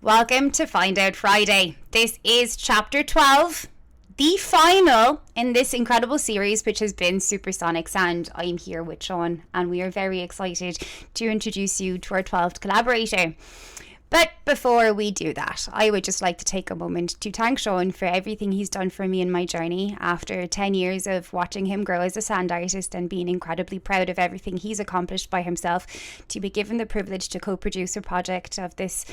Welcome to Find Out Friday. This is chapter 12, the final in this incredible series, which has been Supersonic Sound. I'm here with Sean, and we are very excited to introduce you to our 12th collaborator. But before we do that, I would just like to take a moment to thank Sean for everything he's done for me in my journey. After 10 years of watching him grow as a sound artist and being incredibly proud of everything he's accomplished by himself, to be given the privilege to co-produce a project of this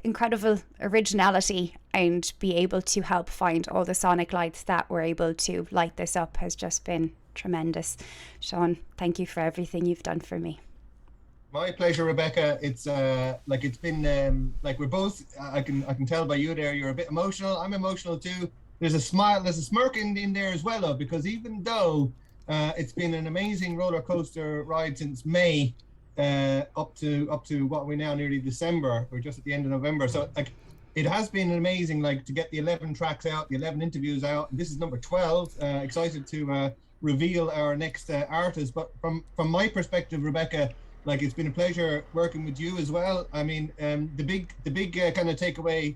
incredible originality and be able to help find all the sonic lights that were able to light this up has just been tremendous. Sean, thank you for everything you've done for me. My pleasure, Rebecca. It's been like we're both. I can tell by you there. You're a bit emotional. I'm emotional too. There's a smile. There's a smirk in there as well, though, because even though it's been an amazing roller coaster ride since May, up to what we now nearly December. We're just at the end of November. So like, it has been amazing. Like to get the 11 tracks out, the 11 interviews out. And this is number 12. Excited to reveal our next artist. But from my perspective, Rebecca. Like it's been a pleasure working with you as well. I mean, the big kind of takeaway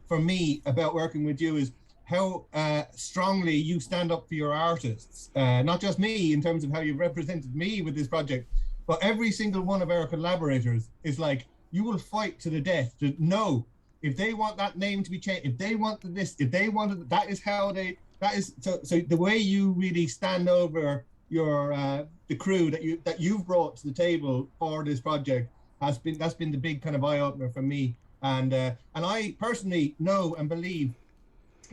for me about working with you is how strongly you stand up for your artists. Not just me in terms of how you've represented me with this project, but every single one of our collaborators is like, you will fight to the death to know if they want that name to be changed, if they want this, if they wanted, that is how they, that is, so the way you really stand over your the crew that you've brought to the table for this project that's been the big kind of eye opener for me, and I personally know and believe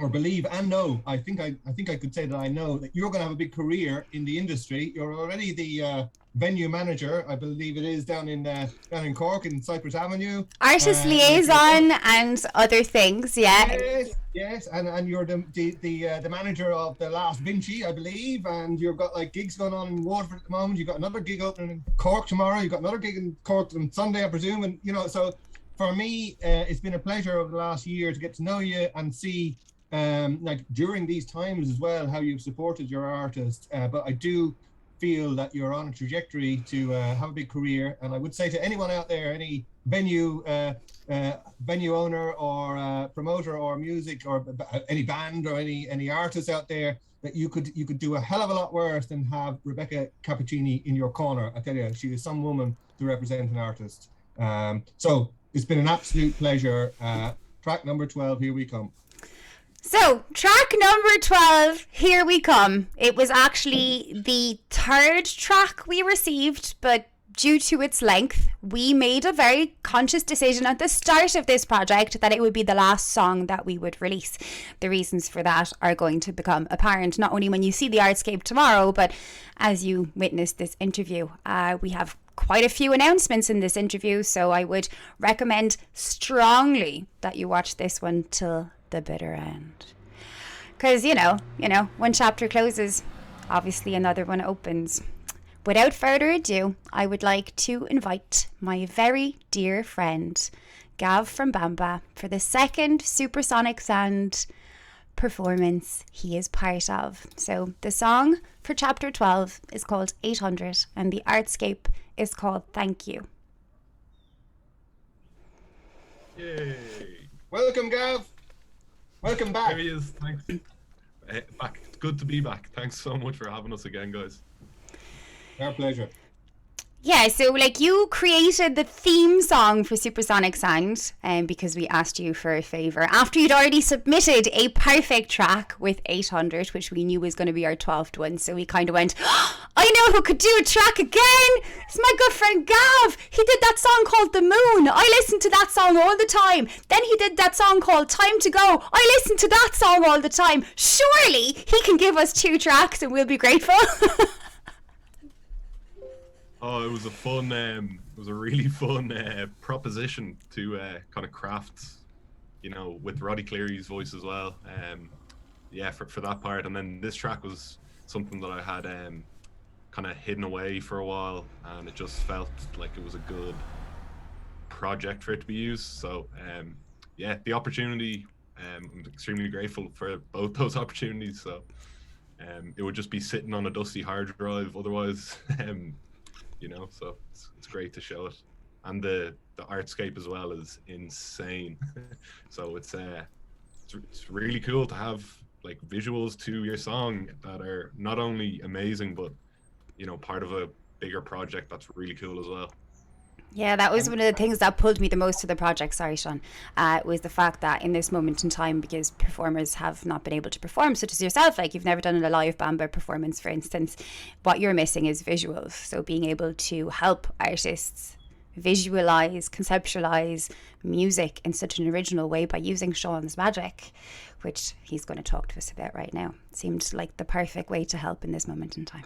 and know, I think I could say that I know that you're going to have a big career in the industry. You're already the venue manager, I believe it is, down in Cork in Cypress Avenue. Artist liaison and other things, yeah. Yes, and you're the manager of the Last Vinci, I believe, and you've got like gigs going on in Waterford at the moment. You've got another gig opening in Cork tomorrow. You've got another gig in Cork on Sunday, I presume, and you know. So for me, it's been a pleasure over the last year to get to know you and see. Like during these times as well, how you've supported your artists, but I do feel that you're on a trajectory to have a big career. And I would say to anyone out there, any venue owner or promoter or music or any band or any artist out there, that you could do a hell of a lot worse than have Rebecca Cappuccini in your corner. I tell you, she is some woman to represent an artist. So it's been an absolute pleasure. Track number 12, here we come. So, track number 12, here we come. It was actually the third track we received, but due to its length, we made a very conscious decision at the start of this project that it would be the last song that we would release. The reasons for that are going to become apparent not only when you see the artscape tomorrow, but as you witness this interview. We have quite a few announcements in this interview, so I would recommend strongly that you watch this one till the bitter end, because you know one chapter closes, obviously another one opens. Without further ado, I would like to invite my very dear friend Gav from Bamba for the second Supersonic Sound performance he is part of. So the song for chapter 12 is called 800 and the artscape is called Thank You. Yay! Welcome, Gav. Welcome back. There he is. Thanks. Back. It's good to be back. Thanks so much for having us again, guys. Our pleasure. Yeah, so like you created the theme song for Supersonic Sound because we asked you for a favour after you'd already submitted a perfect track with 800, which we knew was going to be our 12th one. So we kind of went, oh, I know who could do a track again. It's my good friend Gav. He did that song called The Moon. I listen to that song all the time. Then he did that song called Time to Go. I listen to that song all the time. Surely he can give us 2 tracks and we'll be grateful. Oh, it was a fun, it was a really fun proposition to kind of craft, you know, with Roddy Cleary's voice as well. Yeah, for that part. And then this track was something that I had kind of hidden away for a while, and it just felt like it was a good project for it to be used. So, yeah, the opportunity, I'm extremely grateful for both those opportunities. So, it would just be sitting on a dusty hard drive otherwise. You know, so it's great to show it, and the the artscape as well is insane. So it's really cool to have like visuals to your song that are not only amazing, but you know, part of a bigger project that's really cool as well. Yeah, that was one of the things that pulled me the most to the project, sorry Sean, was the fact that in this moment in time, because performers have not been able to perform, such as yourself, like you've never done a live Bamba performance, for instance, what you're missing is visuals. So being able to help artists visualize, conceptualize music in such an original way by using Sean's magic, which he's going to talk to us about right now, seemed like the perfect way to help in this moment in time.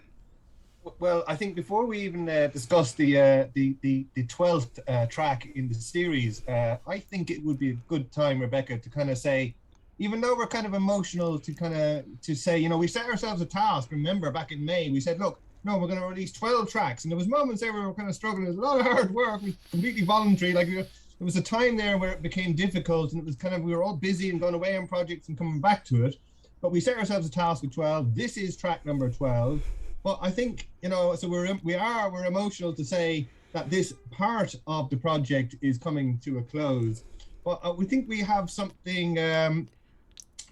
Well, I think before we even discuss the 12th track in the series, I think it would be a good time, Rebecca, to kind of say, even though we're kind of emotional, to say, you know, we set ourselves a task. Remember, back in May, we said, look, no, we're going to release 12 tracks, and there was moments there where we were kind of struggling. It was a lot of hard work, completely voluntary. Like there was a time there where it became difficult, and it was kind of we were all busy and going away on projects and coming back to it. But we set ourselves a task of 12. This is track number 12. But I think, you know, so we're emotional to say that this part of the project is coming to a close. But we think we have something,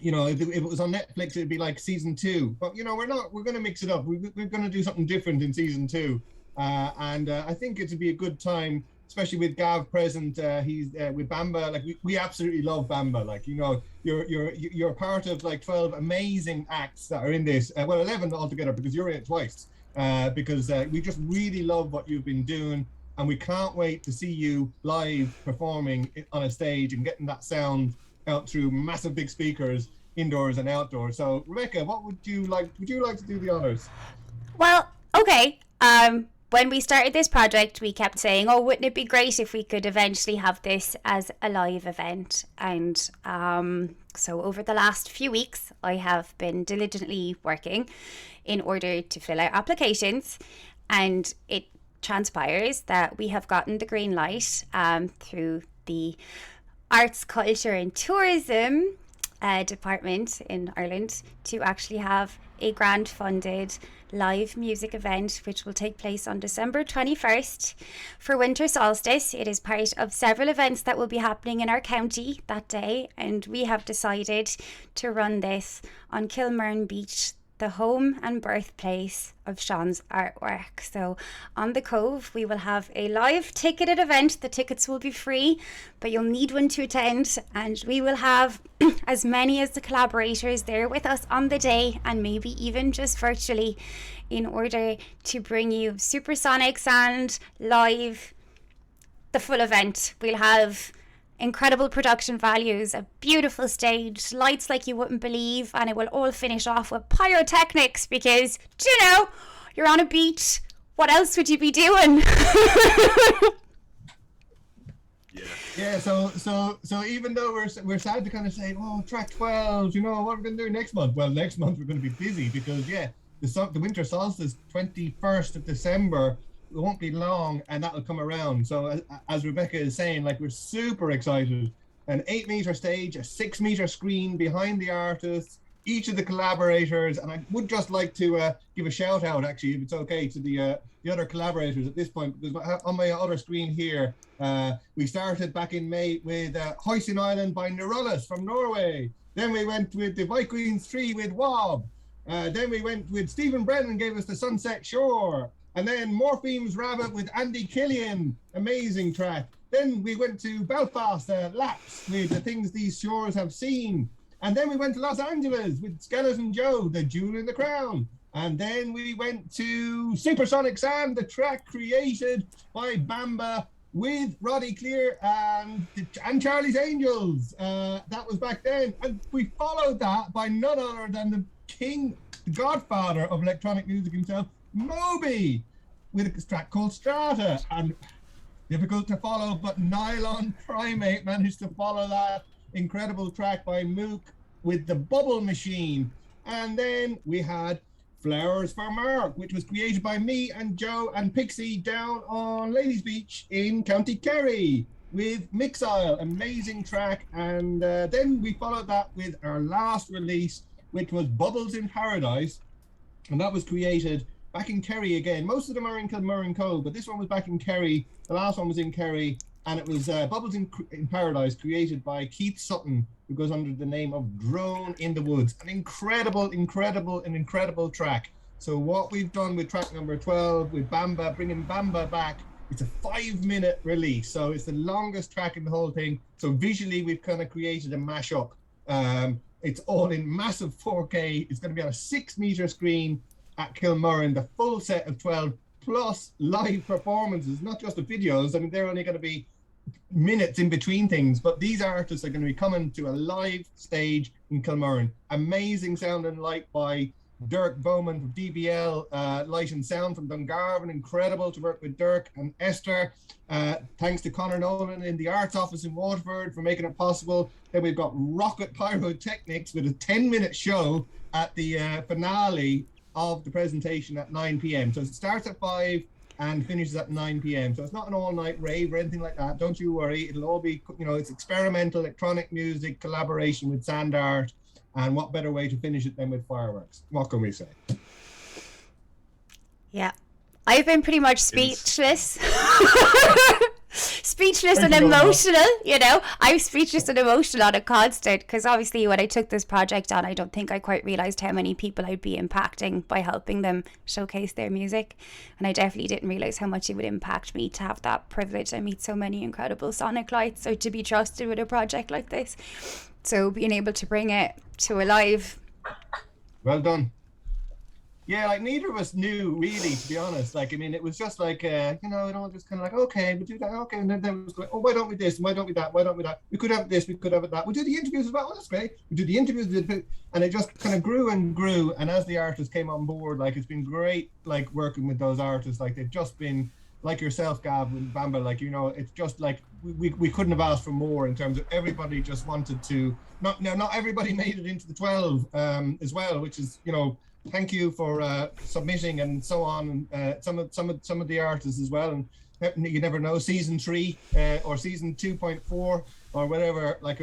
you know, if it was on Netflix, it'd be like season 2. But, you know, we're going to mix it up. We're going to do something different in season 2. And I think it'd be a good time, especially with Gav present. He's with Bamba. Like we absolutely love Bamba. Like, you know, you're part of like 12 amazing acts that are in this. Well, 11 altogether because you're in it twice. Because we just really love what you've been doing, and we can't wait to see you live performing on a stage and getting that sound out through massive big speakers indoors and outdoors. So, Rebecca, what would you like? Would you like to do the honors? Well, okay. When we started this project, we kept saying, oh, wouldn't it be great if we could eventually have this as a live event? And so over the last few weeks, I have been diligently working in order to fill out applications. And it transpires that we have gotten the green light through the Arts, Culture and Tourism department in Ireland to actually have a grant funded live music event which will take place on December 21st for winter solstice. It is part of several events that will be happening in our county that day, and we have decided to run this on Kilmurn Beach, the home and birthplace of Sean's artwork. So on the Cove, we will have a live ticketed event. The tickets will be free, but you'll need one to attend, and we will have as many as the collaborators there with us on the day, and maybe even just virtually, in order to bring you Supersonic Sound live, the full event. We'll have incredible production values, a beautiful stage, lights like you wouldn't believe, and it will all finish off with pyrotechnics because, you know, you're on a beach. What else would you be doing? Yeah. So even though we're sad to kind of say, oh, track 12, you know, what we're going to do next month? Well, next month we're going to be busy because, the winter solstice, 21st of December, it won't be long, and that'll come around. So as Rebecca is saying, like, we're super excited. An 8-meter stage, a 6-meter screen behind the artists, each of the collaborators, and I would just like to give a shout out, actually, if it's okay, to the other collaborators at this point, because on my other screen here, we started back in May with Hoisin Island by Neurolus from Norway. Then we went with the Vikings Tree with Wob. Then we went with Stephen Brennan, gave us the Sunset Shore. And then Morpheme's Rabbit with Andy Killian, amazing track. Then we went to Belfast, Laps with The Things These Shores Have Seen. And then we went to Los Angeles with Skeleton Joe, The Jewel in the Crown. And then we went to Supersonic Sam, the track created by Bamba with Roddy Clear and Charlie's Angels. That was back then. And we followed that by none other than the king, the godfather of electronic music himself, Moby, with a track called Strata. And difficult to follow, but Nylon Primate managed to follow that incredible track by Mook with The Bubble Machine. And then we had Flowers for Mark, which was created by me and Joe and Pixie down on Ladies Beach in County Kerry with Mixile, amazing track. And then we followed that with our last release, which was Bubbles in Paradise, and that was created back in Kerry again. Most of them are in Kilmurn Cove, but this one was back in Kerry. The last one was in Kerry, and it was Bubbles in Paradise, created by Keith Sutton, who goes under the name of Drone in the Woods. An incredible track. So what we've done with track number 12, with Bamba, bringing Bamba back, it's a 5-minute release. So it's the longest track in the whole thing. So visually, we've kind of created a mashup. It's all in massive 4K. It's going to be on a 6-meter screen at Kilmurran, the full set of 12 plus live performances, not just the videos. I mean, they're only going to be minutes in between things, but these artists are going to be coming to a live stage in Kilmurran. Amazing sound and light by Dirk Bowman from DBL, Light and Sound from Dungarvan. Incredible to work with Dirk and Esther. Thanks to Conor Nolan in the Arts Office in Waterford for making it possible. Then we've got Rocket Pyrotechnics with a 10-minute show at the finale of the presentation at 9 p.m. So it starts at 5 and finishes at 9 p.m. So it's not an all-night rave or anything like that. Don't you worry. It'll all be, it's experimental electronic music, collaboration with sand art. And what better way to finish it than with fireworks? What can we say? Yeah. I've been pretty much speechless. Speechless and emotional, I'm speechless and emotional on a constant, because obviously when I took this project on, I don't think I quite realised how many people I'd be impacting by helping them showcase their music, and I definitely didn't realise how much it would impact me to have that privilege and meet so many incredible sonic lights, or to be trusted with a project like this. So being able to bring it to a live. Well done. Yeah, like neither of us knew really, to be honest. Like, I mean, it was just like, it all just kind of like, okay, we'll do that, okay. And then it was like, oh, why don't we this? Why don't we that? Why don't we that? We could have this, we could have that. We'll do the interviews as well. Oh, that's great. We do the interviews, and it just kind of grew and grew. And as the artists came on board, like, it's been great, like, working with those artists. Like, they've just been, like yourself, Gav, and Bamba, like, it's just like, we couldn't have asked for more in terms of everybody just wanted to, not everybody made it into the 12 as well, which is, thank you for submitting and so on. Some of the artists as well, and you never know, season 3 or season 2.4 or whatever. Like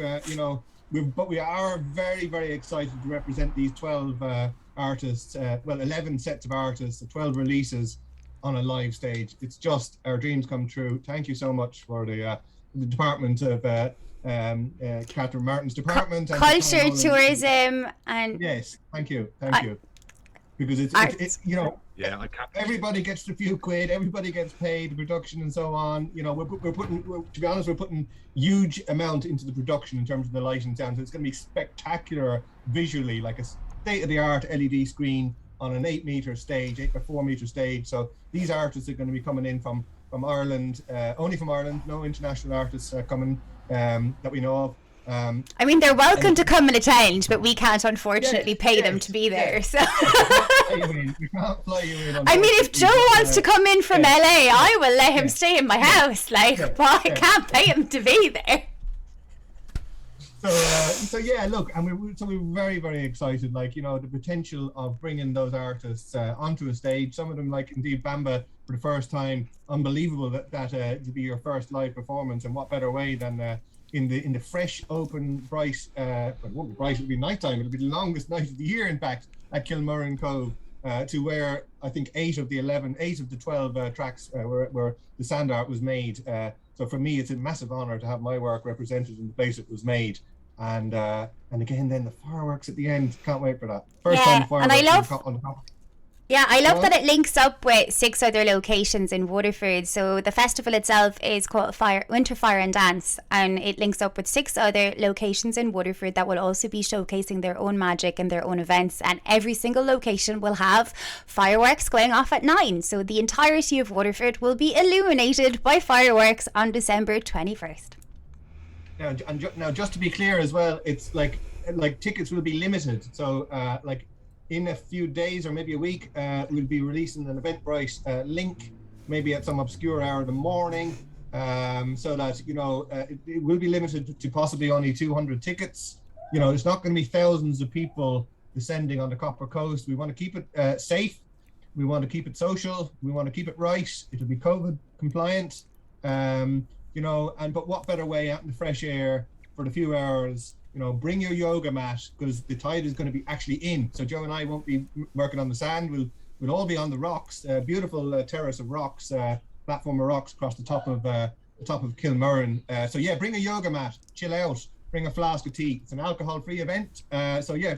but we are very, very excited to represent these 12 artists. 11 sets of artists, 12 releases on a live stage. It's just our dreams come true. Thank you so much for the department of Catherine Martin's department, culture, tourism, and yes, thank you. Because it's everybody gets a few quid, everybody gets paid, the production and so on. We're putting huge amount into the production in terms of the light and sound. So it's going to be spectacular visually, like a state-of-the-art LED screen on an 8-meter stage, 8x4-meter stage. So these artists are going to be coming in from Ireland, only from Ireland. No international artists coming that we know of. I mean, they're welcome to come and attend, but we can't unfortunately pay them to be there. So, we can't fly you in. I mean, if Joe wants to come in from LA, I will let him stay in my house. But I can't pay him to be there. So yeah, look, and we're very, very excited. Like, the potential of bringing those artists onto a stage. Some of them, like indeed Bamba, for the first time. Unbelievable that to be your first live performance, and what better way than in the fresh, open, bright, it won't be bright, it'll be nighttime, it'll be the longest night of the year, in fact, at Kilmurran Cove, to where I think 8 of the 12 tracks where the sand art was made. So for me, it's a massive honor to have my work represented in the place it was made. And again, then the fireworks at the end, can't wait for that. First time fireworks and I love on the top. Yeah, I love that it links up with 6 other locations in Waterford. So the festival itself is called Winter Fire and Dance, and it links up with 6 other locations in Waterford that will also be showcasing their own magic and their own events. And every single location will have fireworks going off at 9. So the entirety of Waterford will be illuminated by fireworks on December 21st. Now, just to be clear as well, it's like tickets will be limited. So in a few days or maybe a week, we'll be releasing an Eventbrite link, maybe at some obscure hour in the morning, so that it will be limited to possibly only 200 tickets. It's not going to be thousands of people descending on the Copper Coast. We want to keep it safe. We want to keep it social. We want to keep it right. It'll be COVID compliant. But what better way out in the fresh air for the few hours? Bring your yoga mat, because the tide is going to be actually in. So Joe and I won't be working on the sand. We'll all be on the rocks, beautiful terrace of rocks, platform of rocks across the top of the top of Kilmurran. So yeah, bring a yoga mat, chill out, bring a flask of tea. It's an alcohol-free event. So yeah,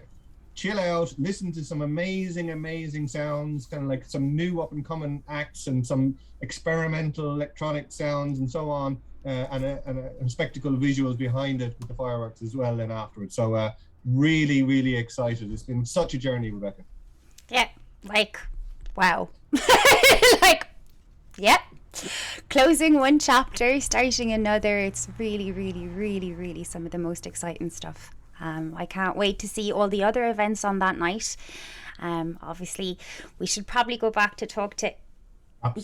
chill out, listen to some amazing sounds, kind of like some new up-and-coming acts and some experimental electronic sounds and so on, and a spectacle visuals behind it with the fireworks as well then afterwards. So really excited. It's been such a journey, Rebecca. Yeah, like, wow. Like, yeah. Closing one chapter, starting another. It's really some of the most exciting stuff. I can't wait to see all the other events on that night. Obviously, we should probably go back to talk to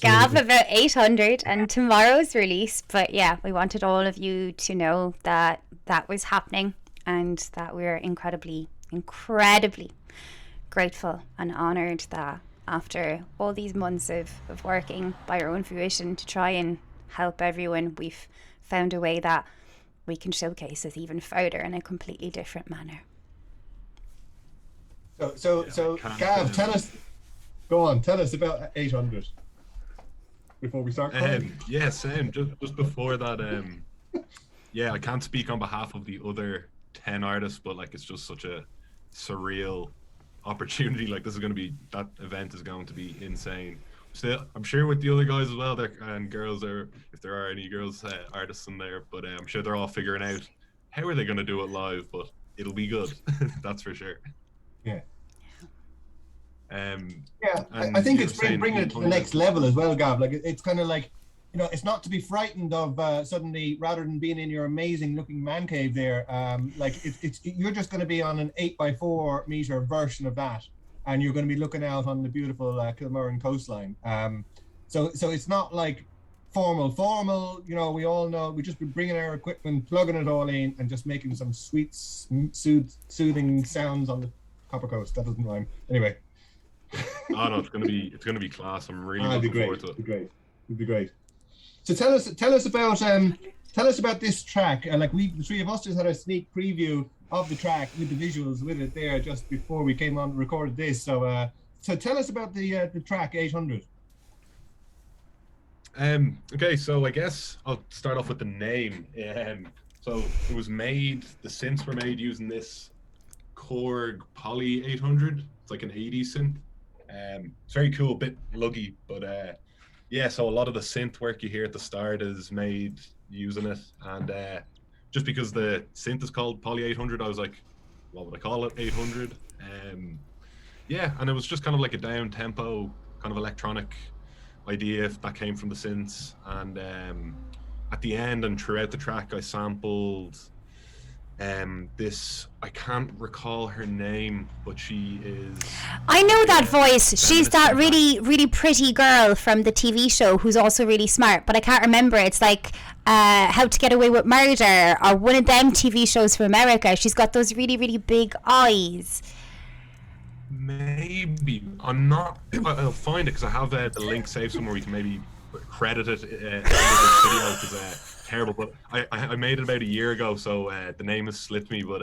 Gav about 800 and tomorrow's release. But yeah, we wanted all of you to know that that was happening and that we're incredibly grateful and honoured that after all these months of working by our own fruition to try and help everyone, we've found a way that we can showcase this even further in a completely different manner. So Gav, tell us about 800 before we start. Yeah, same. Just before that, yeah, I can't speak on behalf of the other 10 artists, but like it's just such a surreal opportunity. Like that event is going to be insane. Still, I'm sure with the other guys as well there and girls, or if there are any girls artists in there, but I'm sure they're all figuring out how are they going to do it live, but it'll be good. That's for sure. Yeah. And I think it's bringing it to the next level as well, Gav. Like it's kind of like, you know, it's not to be frightened of suddenly, rather than being in your amazing looking man cave there, like you're just going to be on an 8x4 meter version of that, and you're going to be looking out on the beautiful Kilmurran coastline. So it's not like formal, you know, we all know, we just be bringing our equipment, plugging it all in and just making some sweet, soothing sounds on the Copper Coast. That doesn't rhyme. Anyway. Oh no, it's gonna be class. I'm really looking forward to it. It'd be great. So tell us about this track. Like the three of us just had a sneak preview of the track with the visuals with it there just before we came on and recorded this. So tell us about the track 800. Okay, so I guess I'll start off with the name. So it was made, the synths were made using this Korg Poly 800. It's like an 80s synth. It's very cool, a bit luggy, but yeah, so a lot of the synth work you hear at the start is made using it, and just because the synth is called Poly 800, I was like, what would I call it? 800. Yeah, and it was just kind of like a down tempo kind of electronic idea that came from the synths, and at the end and throughout the track I sampled this, I can't recall her name, but she is, I know that voice. She's that really pretty girl from the TV show who's also really smart, but I can't remember. It's like How to Get Away with Murder or one of them TV shows from America. She's got those really big eyes. Maybe I'm not. I'll find it because I have the link saved somewhere. We can maybe credit it in this video because terrible, but I made it about a year ago, so the name has slipped me. But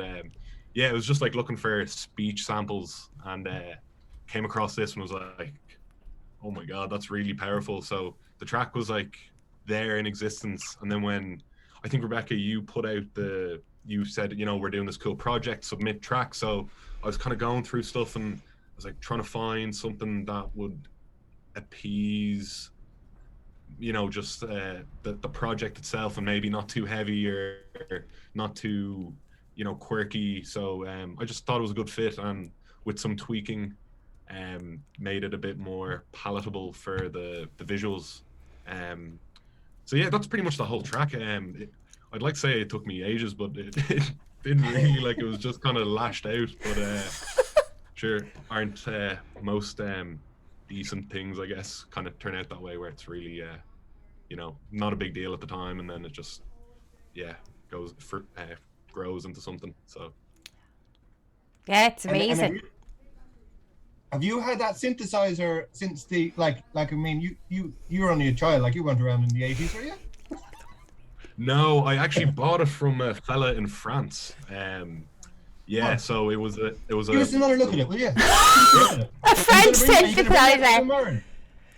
yeah, it was just like looking for speech samples and came across this and was like, oh my god, that's really powerful. So the track was like there in existence, and then when I think Rebecca, you said, you know, we're doing this cool project, submit tracks. So I was kind of going through stuff and I was like trying to find something that would appease, you know, just the project itself, and maybe not too heavy or not too, you know, quirky. So I just thought it was a good fit, and with some tweaking made it a bit more palatable for the visuals. So yeah, that's pretty much the whole track. I'd like to say it took me ages, but it didn't really. Like, it was just kind of lashed out, but sure, aren't most decent things, I guess, kind of turn out that way, where it's really you know, not a big deal at the time, and then it just grows into something. So yeah, it's amazing. And have you had that synthesizer since the like I mean, you were only a child, like you went around in the 80s, were you? No, I actually bought it from a fella in France. Yeah, so it was Give us another look at it, will you? A French synthesizer.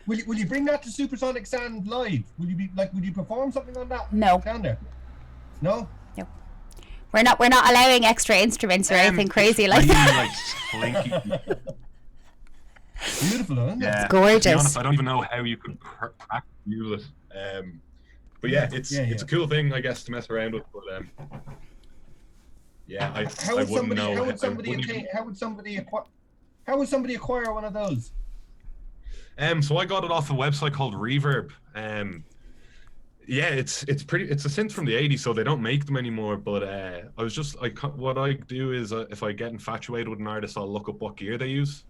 Will you bring that to Supersonic Sand live? Will you be like? Would you perform something on that? No. Down there. No. We're not allowing extra instruments or anything crazy like really, that. like slinky. Beautiful, isn't it? Yeah, It's gorgeous. To be honest, I don't even know how you could practically use it. But yeah, it's a cool thing, I guess, to mess around with. But yeah, I wouldn't know. How would somebody acquire one of those? So I got it off a website called Reverb. Yeah, it's a synth from the 80s, so they don't make them anymore. But what I do is if I get infatuated with an artist, I'll look up what gear they use.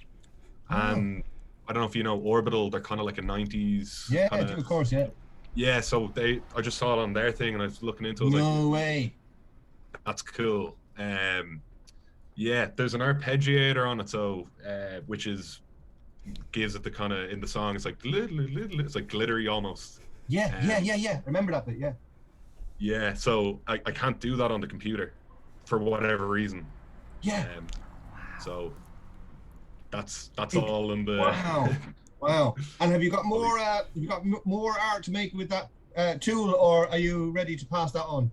And I don't know if you know Orbital, they're kind of like a 90s. Yeah, of course, yeah. Yeah, so I just saw it on their thing and I was looking into it. No way. That's cool. Yeah, there's an arpeggiator on it, so which gives it the kind of, in the song, it's like it's like glittery almost. Yeah. Remember that bit, yeah. Yeah, so I can't do that on the computer for whatever reason. Yeah. So that's all in the. Wow. And have you got more art to make with that tool, or are you ready to pass that on?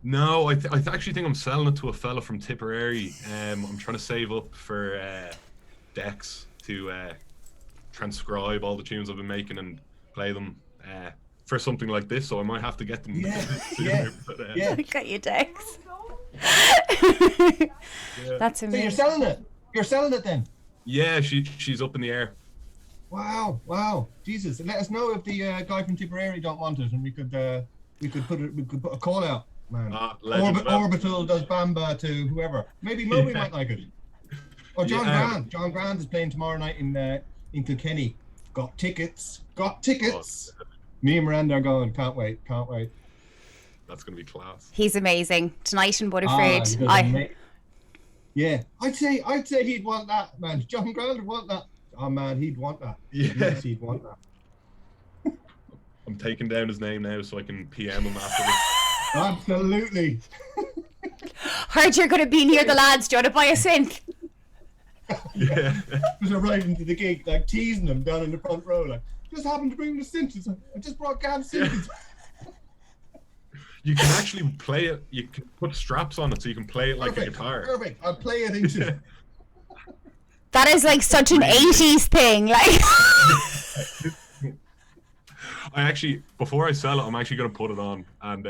No, I actually think I'm selling it to a fella from Tipperary. I'm trying to save up for decks to transcribe all the tunes I've been making and play them for something like this. So I might have to get them. Yeah. Got your decks. That's amazing. So you're selling it. You're selling it then. Yeah, she's up in the air. Wow, Jesus! And let us know if the guy from Tipperary don't want it, and we could put a call out, man. Orbital does Bamba to whoever. Maybe Moby might like it. Or John Grant. John Grant is playing tomorrow night in Kilkenny. Got tickets. Oh, me and Miranda are going. Can't wait. That's gonna be class. He's amazing. Tonight in Butterford. Yeah, I'd say he'd want that, man. John Grant would want that. Oh man, he'd want that. Yeah. Yes, he'd want that. I'm taking down his name now so I can PM him after this. Absolutely. Heard you're going to be near the lads. Do you want to buy a synth? Yeah. Just arriving to the gig, like teasing them down in the front row, like, just happened to bring the synths. I just brought Gav's synths. You can actually play it. You can put straps on it so you can play it like a guitar. Perfect. I'll play it into it. That is like such an 80s thing. Like. I actually, before I sell it, I'm actually going to put it on and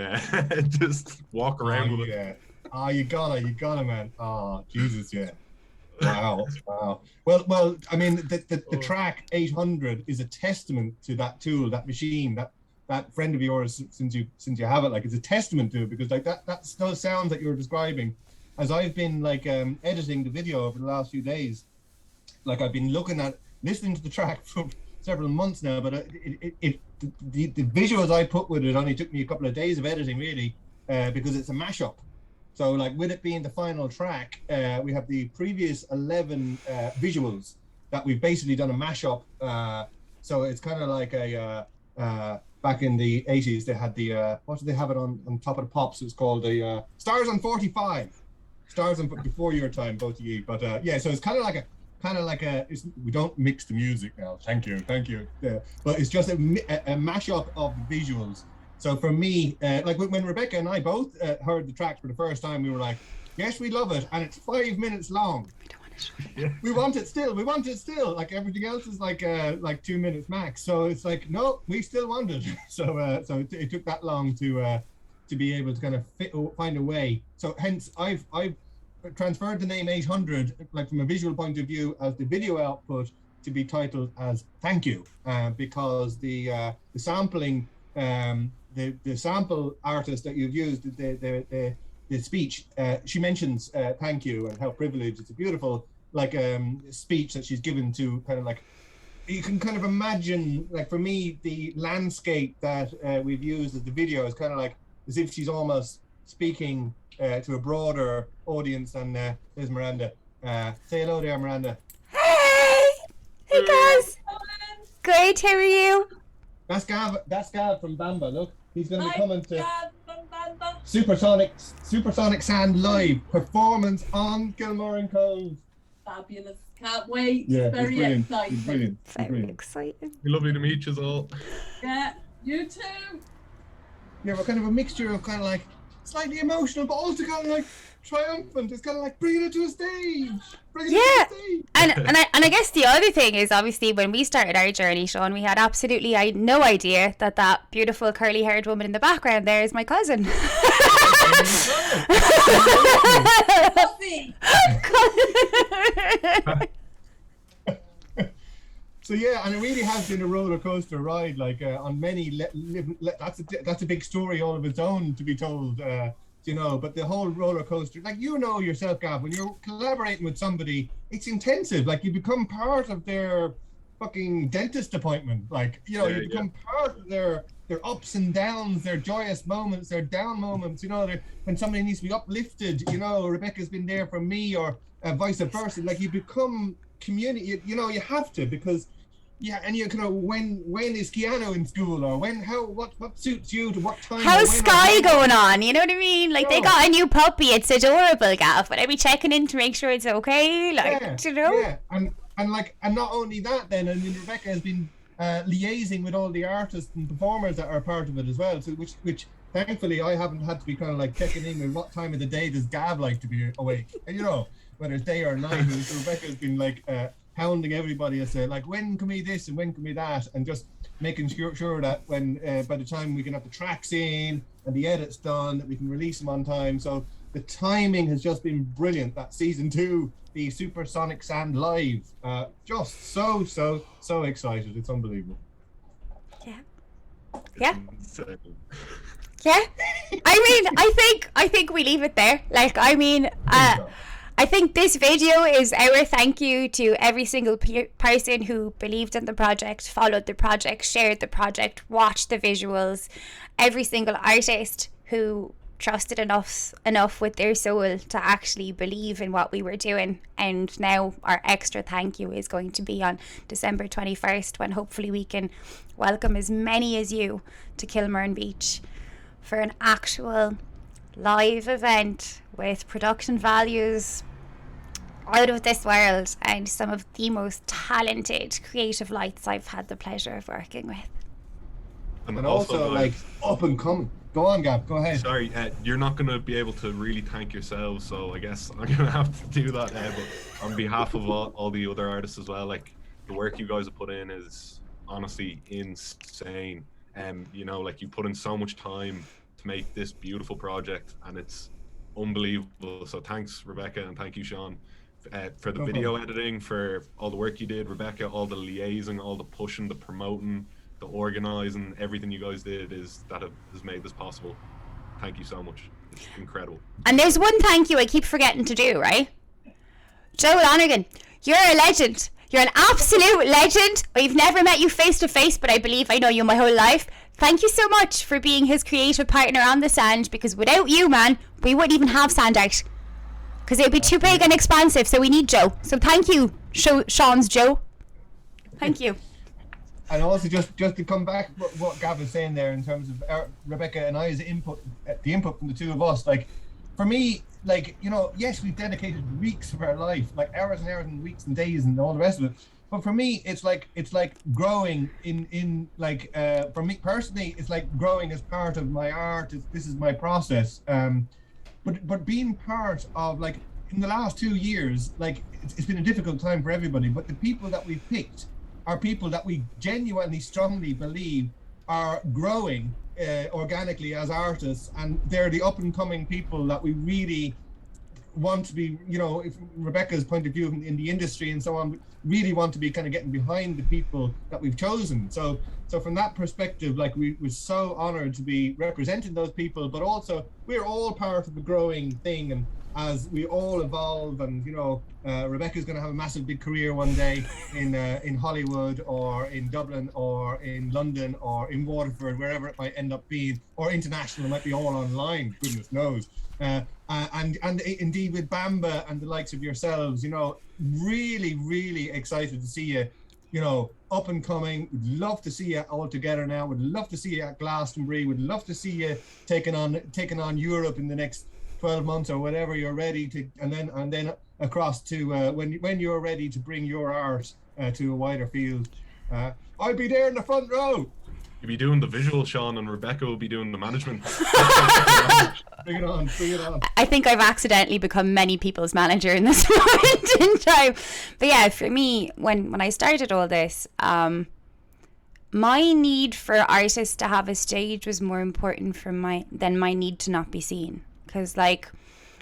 just walk around with it. Oh, you gotta, man. Oh, Jesus, yeah. Wow. Well, I mean, the track 800 is a testament to that tool, that machine, that friend of yours, since you have it, like, it's a testament to it, because like those sounds that you're describing, as I've been like editing the video over the last few days, like I've been listening to the track for several months now, but the visuals I put with it only took me a couple of days of editing, really, because it's a mashup. So like with it being the final track, we have the previous 11 visuals that we've basically done a mashup. So it's kind of like back in the 80s, they had the, what did they have it on top of the pops? It's called the Stars on 45. Stars on, before your time, both of you. But yeah, so it's kind of like a, we don't mix the music now. Thank you. But it's just a mashup of visuals. So for me, like when Rebecca and I both heard the track for the first time, we were like, yes, we love it. And it's 5 minutes long. We want it still. Like everything else is like 2 minutes max. So it's like, no, we still want it. So it took that long to be able to kind of find a way. So hence I've transferred the name 800, like from a visual point of view, as the video output to be titled as Thank You, because the sampling, the sample artist that you've used, the speech, she mentions thank you and how privileged. It's a beautiful speech that she's given to kind of like, you can kind of imagine, like for me, the landscape that we've used as the video is kind of like as if she's almost speaking to a broader audience than there's Miranda. Say hello there, Miranda. Hey guys. Great, how are you? That's Gav from Bamba. Look, he's going to be coming to Gav from Bamba. Supersonic Sand live performance on Kilmore and Cove. Fabulous. Can't wait. Yeah, Very it's brilliant. exciting. It's brilliant. It's Very brilliant. exciting. Lovely to meet you all. Yeah, you too. Yeah, we're kind of a mixture of kind of like slightly emotional, but also kind of like triumphant. It's kind of like bringing it to a stage. Bringing it to a stage. And I guess the other thing is, obviously, when we started our journey, Sean, we had absolutely no idea that beautiful curly-haired woman in the background there is my cousin. Coffee. So yeah, and it really has been a roller coaster ride. Like on many, that's a big story all of its own to be told. You know, but the whole roller coaster, like you know yourself, Gav, when you're collaborating with somebody, it's intensive. Like you become part of their fucking dentist appointment. Like you know, you become part of their ups and downs, their joyous moments, their down moments. You know, when somebody needs to be uplifted. You know, Rebecca's been there for me, or vice versa. Like you become community. You know, you have to because. Yeah, and you kind of when is Keanu in school, or what suits you to what time? How's Sky going on? You know what I mean? Like they got a new puppy. It's adorable, Gav. But I be checking in to make sure it's okay. Like you know. Yeah, and not only that, then I mean Rebecca has been liaising with all the artists and performers that are part of it as well. So which thankfully I haven't had to be kind of like checking in with what time of the day does Gav like to be awake. And, you know, whether it's day or night. So Rebecca's been like. Hounding everybody as to like when can we this and when can we that, and just making sure that when by the time we can have the tracks in and the edits done, that we can release them on time. So the timing has just been brilliant. That season 2, the Supersonic Sand live, just so excited. It's unbelievable. Yeah. I think we leave it there. Like I mean. I think this video is our thank you to every single person who believed in the project, followed the project, shared the project, watched the visuals, every single artist who trusted enough with their soul to actually believe in what we were doing. And now our extra thank you is going to be on December 21st, when hopefully we can welcome as many as you to Kilmurn Beach for an actual live event with production values out of this world and some of the most talented creative lights I've had the pleasure of working with. And also like up and coming. Go on, Gav, go ahead. Sorry, you're not going to be able to really thank yourselves, so I guess I'm going to have to do that. But on behalf of all the other artists as well, like the work you guys have put in is honestly insane. You know, like you put in so much time to make this beautiful project, and it's unbelievable. So thanks, Rebecca, and thank you, Sean, for the video editing, for all the work you did, Rebecca, all the liaising, all the pushing, the promoting, the organizing, everything you guys did has made this possible. Thank you so much. It's incredible. And there's one thank you I keep forgetting to do, right? Joe Lonergan, you're a legend. You're an absolute legend. I've never met you face to face, but I believe I know you my whole life. Thank you so much for being his creative partner on the sand, because without you, man, we wouldn't even have Sand Art. Because it would be too big and expansive, so we need Joe. So thank you, Sean's Joe. Thank you. And also just to come back what Gav was saying there in terms of Rebecca and I's input, the input from the two of us, like for me, like, you know, yes, we've dedicated weeks of our life, like hours and hours and weeks and days and all the rest of it. But for me, it's like growing in like, for me personally, it's like growing as part of my art. This is my process. But being part of, like, in the last 2 years, like it's been a difficult time for everybody, but the people that we've picked are people that we genuinely strongly believe are growing organically as artists, and they're the up and coming people that we really want to be, you know, if Rebecca's point of view in the industry and so on, really want to be kind of getting behind the people that we've chosen. So from that perspective, like we're so honored to be representing those people, but also we're all part of a growing thing. And as we all evolve, and, you know, Rebecca's going to have a massive big career one day in Hollywood or in Dublin or in London or in Waterford, wherever it might end up being, or international, it might be all online, goodness knows. And indeed with Bamba and the likes of yourselves, you know, really, really excited to see you, you know, up and coming. Would love to see you all together now. Would love to see you at Glastonbury. Would love to see you taking on Europe in the next 12 months or whatever you're ready to, and then across to when you're ready to bring your art to a wider field. I'll be there in the front row. You'll be doing the visual, Sean, and Rebecca will be doing the management. Bring it on, bring it on. I think I've accidentally become many people's manager in this moment in time. But yeah, for me, when I started all this, my need for artists to have a stage was more important than my need to not be seen. Because like,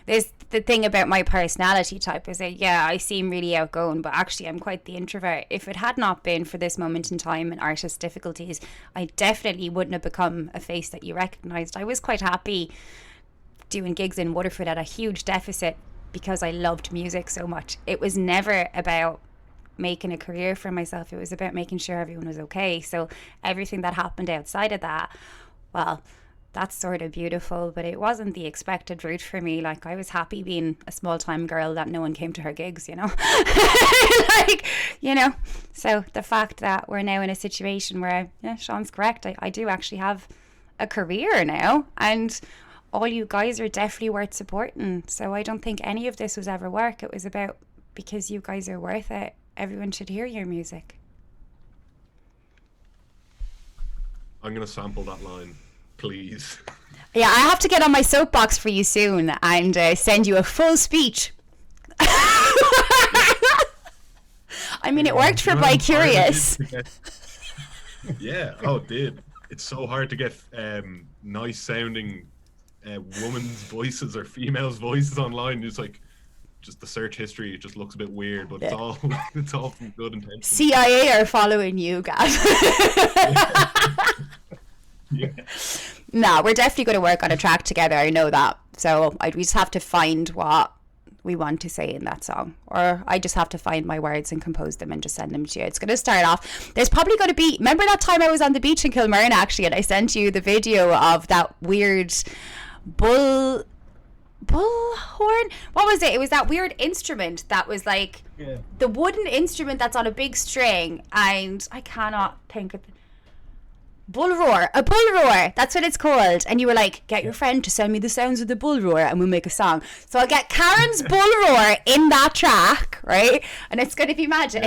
there's the thing about my personality type is that, yeah, I seem really outgoing, but actually I'm quite the introvert. If it had not been for this moment in time and artist difficulties, I definitely wouldn't have become a face that you recognised. I was quite happy doing gigs in Waterford at a huge deficit because I loved music so much. It was never about making a career for myself. It was about making sure everyone was okay. So everything that happened outside of that, well, that's sort of beautiful, but it wasn't the expected route for me. Like, I was happy being a small-time girl that no one came to her gigs, you know? Like, you know? So the fact that we're now in a situation where, yeah, Sean's correct, I do actually have a career now, and all you guys are definitely worth supporting. So I don't think any of this was ever work. It was about, because you guys are worth it, everyone should hear your music. I'm going to sample that line. Please. Yeah, I have to get on my soapbox for you soon and send you a full speech. I mean, it worked for By Curious. Yeah, oh, it did. It's so hard to get nice sounding women's voices or females' voices online. It's like, just the search history, it just looks a bit weird, but it's all from good intentions. CIA are following you, Gav. Yeah. No, we're definitely going to work on a track together. I know that. So we just have to find what we want to say in that song. Or I just have to find my words and compose them and just send them to you. It's going to start off. There's probably going to be... Remember that time I was on the beach in Kilmurn, actually, and I sent you the video of that weird bullhorn? What was it? It was that weird instrument that was like... Yeah. The wooden instrument that's on a big string. And I cannot think of... Bull roar, a bull roar, that's what it's called. And you were like, get your friend to send me the sounds of the bull roar and we'll make a song. So I'll get Karen's bull roar in that track, right? And it's going to be magic.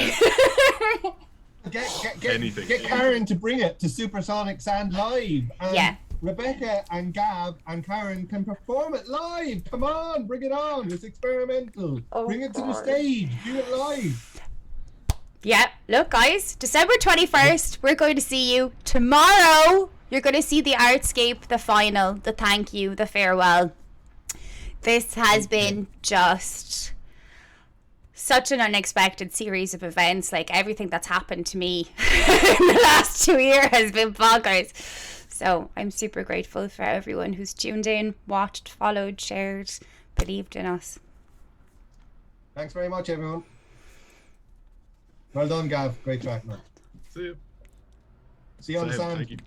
Anything. Get Karen to bring it to Supersonic Sand live. And Yeah. Rebecca and Gav and Karen can perform it live. Come on, bring it on. It's experimental. Oh, bring it to the God. stage. Do it live. Yeah, look guys, December 21st, we're going to see you. Tomorrow, you're going to see the Artscape, the final, the thank you, the farewell. This has been just such an unexpected series of events. Like, everything that's happened to me in the last 2 years has been bonkers. So I'm super grateful for everyone who's tuned in, watched, followed, shared, believed in us. Thanks very much, everyone. Well done, Gav. Great track, man. See you. See you on the Same, sand. thank you.